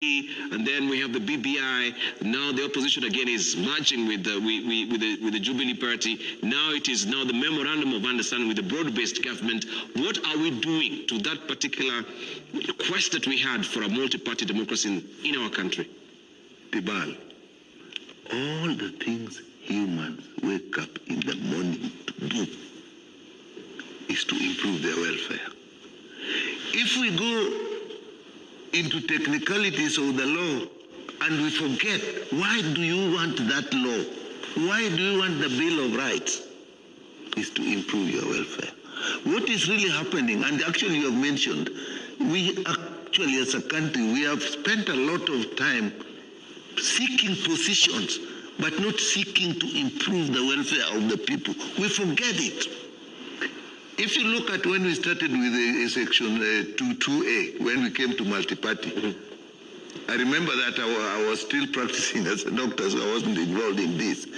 and then we have the BBI. Now the opposition again is marching with the Jubilee Party. Now it is now the memorandum of understanding with the broad-based government. What are we doing to that particular quest that we had for a multi-party democracy in our country? Tibal, all the things humans wake up in the morning to do is to improve their welfare. If we go into technicalities of the law and we forget, why do you want that law? Why do you want the Bill of Rights? Is to improve your welfare. What is really happening, and actually you have mentioned, we actually as a country, we have spent a lot of time seeking positions, but not seeking to improve the welfare of the people. We forget it. If you look at when we started with section 2A, when we came to multi-party, I remember that I was still practicing as a doctor, so I wasn't involved in this.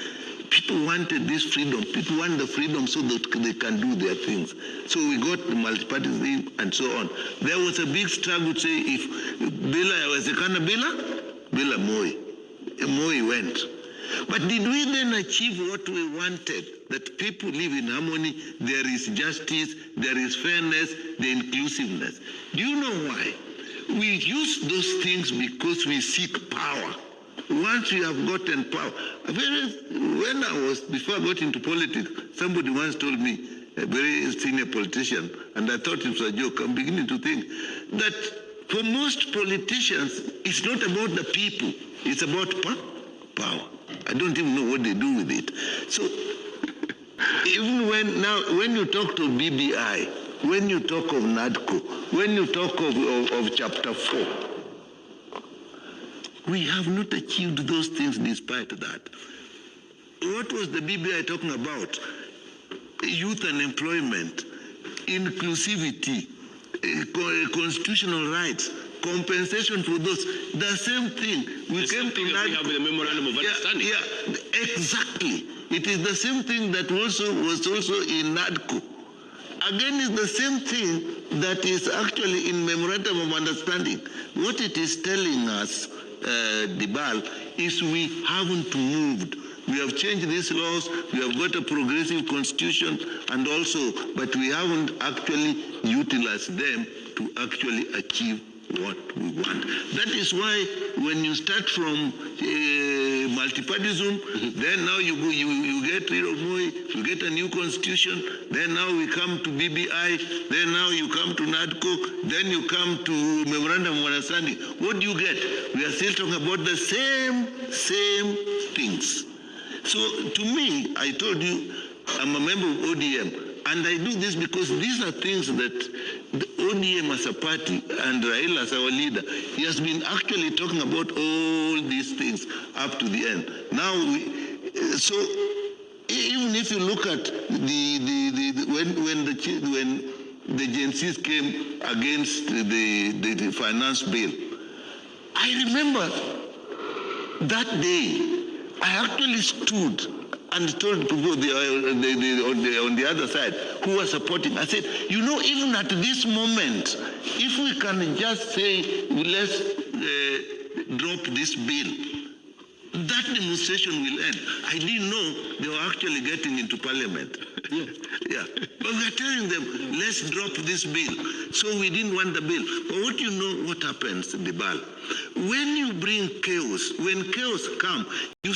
People wanted this freedom. People want the freedom so that they can do their things. So we got the multi-party thing and so on. There was a big struggle to say if Bila was a kind of Bila Moi. Moi went. But did we then achieve what we wanted? That people live in harmony, there is justice, there is fairness, the inclusiveness. Do you know why? We use those things because we seek power. Once we have gotten power. Before I got into politics, somebody once told me, a very senior politician, and I thought it was a joke. I'm beginning to think that for most politicians, it's not about the people, it's about power. I don't even know what they do with it. So even when you talk to BBI, when you talk of NADCO, when you talk of Chapter 4, we have not achieved those things despite that. What was the BBI talking about? Youth and employment, inclusivity, constitutional rights, compensation for those. The same thing. We came to that. We have the memorandum of understanding. Yeah, exactly. It is the same thing that was also in NADCO. Again, it's the same thing that is actually in memorandum of understanding. What it is telling us, Dibal, is we haven't moved. We have changed these laws, we have got a progressive constitution, and also, but we haven't actually utilized them to actually achieve what we want. That is why when you start from multipartyism, then now you get rid of Moi, you get a new constitution, then now we come to BBI, then now you come to NADCO, then you come to Memorandum of Understanding. What do you get? We are still talking about the same things. So to me, I told you, I'm a member of ODM, and I do this because these are things that the ODM as a party and Raila as our leader, he has been actually talking about all these things up to the end. Now, so even if you look at when the Gen Zs came against the finance bill, I remember that day I actually stood and told people on the other side who were supporting. I said, you know, even at this moment, if we can just say, let's drop this bill, that demonstration will end. I didn't know they were actually getting into parliament. Yeah. But we're telling them, let's drop this bill. So we didn't want the bill. But what you know what happens, Dibal? When you bring chaos, when chaos comes, you